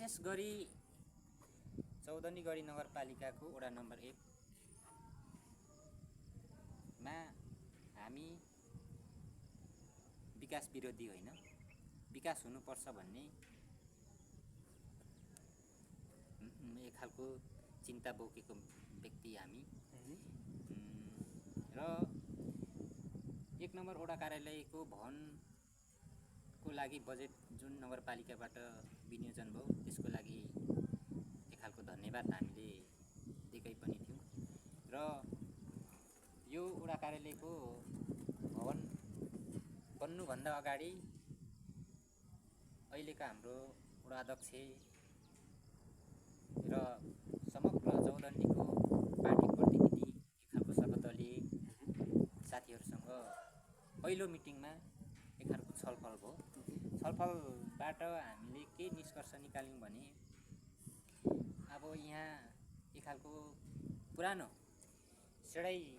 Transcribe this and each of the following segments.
विशेष गरी चौधनीगढी नगरपालिकाको वडा नम्बर 1 मा हामी विकास विरोधी होइन, विकास हुनुपर्छ भन्ने एक खालको चिन्ता बोकेको व्यक्ति हामी। र 1 नम्बर वडा कार्यालयको भवनको लागि बजेट जुन नगरपालिकाबाट विनियोजन भयो त्यसको लागि एक खालको धन्यवाद हामीले दिएकै पनि थियौँ। र यो वडा कार्यालयको भवन बन्नुभन्दा अगाडि अहिलेका हाम्रो वडा अध्यक्ष र समग्र चौधनीको पार्टी प्रतिनिधि एक खालको सर्वदलीय साथीहरूसँग पहिलो मिटिङमा एक खालको छलफल भयो। छलफलबाट हामीले के निष्कर्ष निकाल्यौँ भने अब यहाँ एक खालको पुरानो सेडाईहरूको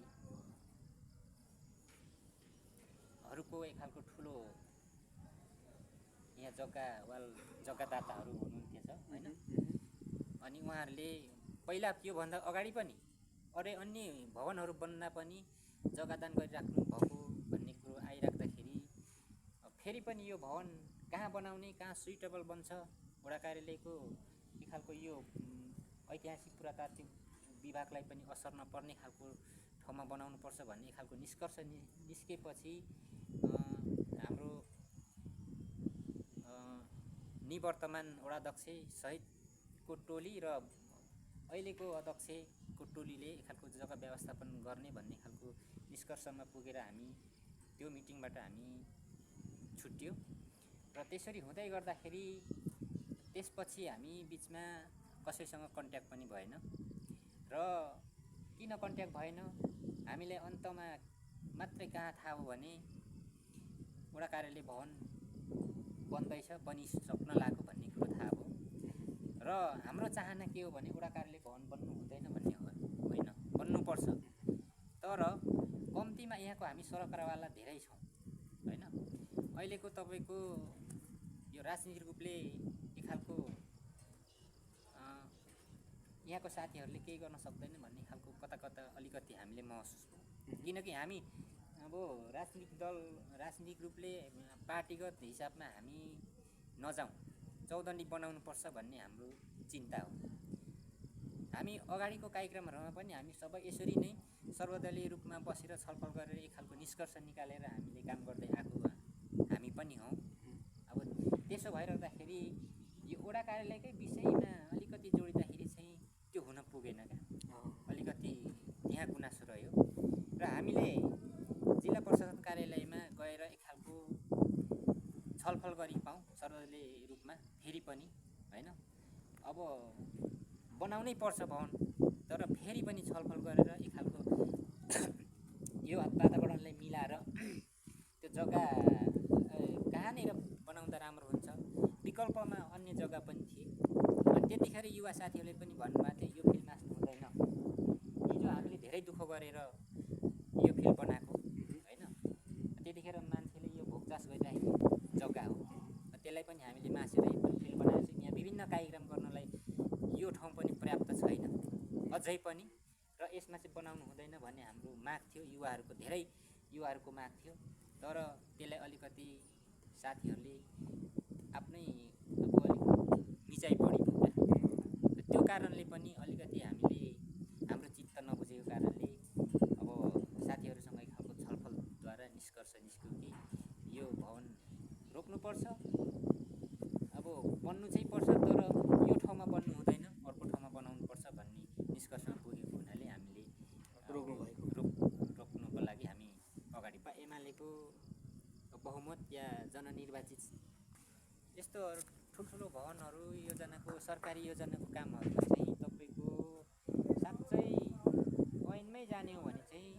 एक खालको ठुलो यहाँ जग्गादाताहरू हुनुहुन्थ्यो होइन। अनि उहाँहरूले पहिला योभन्दा अगाडि पनि अन्य भवनहरू बन्दा पनि जग्गादान गरिराख्नु भएको भन्ने कुरो आइराख्दाखेरि फेरि पनि यो भवन कहाँ बनाउने, कहाँ सुइटेबल बन्छ, वडा कार्यालयको एक खालको यो ऐतिहासिक पुरातात्विक विभागलाई पनि असर नपर्ने खालको ठाउँमा बनाउनुपर्छ भन्ने खालको निष्कर्ष निस्केपछि हाम्रो निवर्तमान वडाध्यक्ष सहितको टोली र अहिलेको अध्यक्षको टोलीले एक खालको जग्गा व्यवस्थापन गर्ने भन्ने खालको निष्कर्षमा पुगेर हामी त्यो मिटिङबाट हामी छुट्यौँ। र त्यसरी हुँदै गर्दाखेरि त्यसपछि हामी बिचमा कसैसँग कन्ट्याक्ट पनि भएन। र किन कन्ट्याक्ट भएन, हामीलाई अन्तमा मात्रै कहाँ थाहा हो भने वडा कार्यालय भवन बन्दैछ, बनिसक्न लाग्यो भन्ने कुरो थाहा भयो। र हाम्रो चाहना के हो भने वडा कार्यालय भवन बन्नु हुँदैन भन्ने होइन, बन्नुपर्छ। तर कम्तीमा यहाँको हामी सरकारवाला धेरै छौँ होइन। अहिलेको तपाईँको यो राजनीतिक रूपले एक खालको यहाँको साथीहरूले केही गर्न सक्दैन भन्ने खालको कता अलिकति हामीले महसुस भयो। किनकि हामी अब राजनीतिक रूपले पार्टीगत हिसाबमा हामी नजाउँ, चौधनी बनाउनुपर्छ भन्ने हाम्रो चिन्ता हो। हामी अगाडिको कार्यक्रमहरूमा पनि हामी सबै यसरी नै सर्वदलीय रूपमा बसेर छलफल गरेर एक खालको निष्कर्ष निकालेर हामीले काम गर्दै आएको हामी पनि हौँ। अब त्यसो भइरहँदाखेरि यो वडा कार्यालयकै विषयमा अलिकति जोडिँदाखेरि चाहिँ त्यो हुन पुगेन क्या, अलिकति त्यहाँ गुनासो रह्यो। र हामीले जिल्ला प्रशासन कार्यालयमा गएर एक खालको छलफल गरि पाऊँ सर्वदलीय रूपमा फेरि पनि होइन। अब बनाउनै पर्छ भवन, तर फेरि पनि छलफल गरेर एक खालको यो वातावरणलाई मिलाएर त्यो जग्गा कहाँनिर बनाउँदा राम्रो हुन्छ, विकल्पमा अन्य जग्गा पनि थिए। अनि त्यतिखेर युवा साथीहरूले पनि भन्नुभएको थियो यो फिल्ड मास्नु हुँदैन, हिजो हामीले धेरै दुःख गरेर यो फिल्ड बनाएको होइन। त्यतिखेर मान्छेले यो भोगचास गरिरहेको जग्गा हो, त्यसलाई पनि हामीले मासेर एकदम फिल्ड बनाएको छौँ। यहाँ विभिन्न कार्यक्रम गर्नलाई यो ठाउँ पनि पर्याप्त छैन अझै पनि, र यसमा चाहिँ बनाउनु हुँदैन भन्ने हाम्रो माग थियो, धेरै युवाहरूको माग थियो। तर त्यसलाई अलिकति साथीहरूले आफ्नै अब अलिक मिचाइ बढी भयो। त्यो कारणले पनि अलिकति हामीले हाम्रो चित्त नबुझेको कारणले अब साथीहरूसँग एक खालको छलफलद्वारा निष्कर्ष निस्क्यो कि यो भवन रोक्नुपर्छ, अब बन्नु चाहिँ पर्छ तर यो ठाउँमा बन्नु हुँदैन, अर्को ठाउँमा बनाउनुपर्छ भन्ने निष्कर्षमा पुगेको हुनाले हामीले रोक्नुको लागि हामी अगाडि एमालेको बहुमत या जननिर्वाचित यस्तो ठुल्ठुलो भवनहरू योजनाको सरकारी योजनाको कामहरूमा चाहिँ तपाईँको साँच्चै ऐनमै जाने हो भने चाहिँ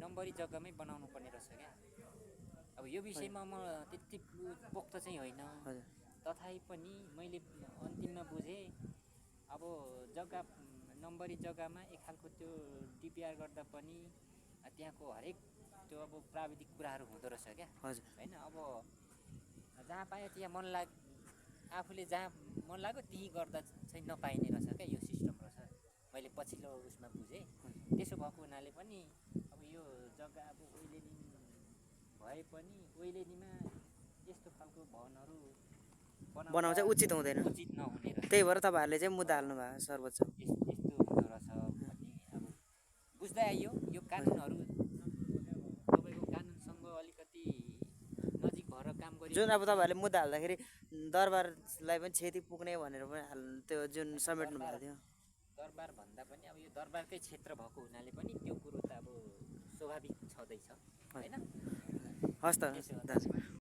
नम्बरी जग्गामै बनाउनु पर्ने रहेछ क्या। अब यो विषयमा म त्यति पोख्त चाहिँ होइन, तथापि मैले अन्तिममा बुझेँ अब जग्गा नम्बरी जग्गामा एक खालको त्यो डिपिआर गर्दा पनि त्यहाँको हरेक त्यो अब प्राविधिक कुराहरू हुँदो रहेछ क्या होइन। अब जहाँ पायो त्यहाँ आफूले जहाँ मन लाग्यो त्यहीँ गर्दा चाहिँ नपाइने रहेछ क्या यो सिस्टम रहेछ मैले पछिल्लो उसमा बुझेँ त्यसो भएको हुनाले पनि अब यो जग्गा अब ओइलेनिङ भए पनि ओइलेनीमा यस्तो खालको भवनहरू बनाउन चाहिँ उचित हुँदैन उचित नहुने रहेछ त्यही भएर तपाईँहरूले चाहिँ मुद्दा हाल्नु भएको सर्वोच्च यस्तो हुँदो रहेछ भन्ने अब बुझ्दै आइयो यो कानुनहरू तपाईँको कानुनसँग अलिकति नजिक भएर काम गरि जुन अब तपाईँहरूले मुद्दा हाल्दाखेरि दरबारलाई पनि क्षति पुग्ने भनेर पनि त्यो जुन समेट्नु भएको थियो दरबार भन्दा पनि अब यो दरबारकै क्षेत्र भएको हुनाले पनि त्यो कुरो त अब स्वाभाविक छँदैछ होइन हस् त दाजु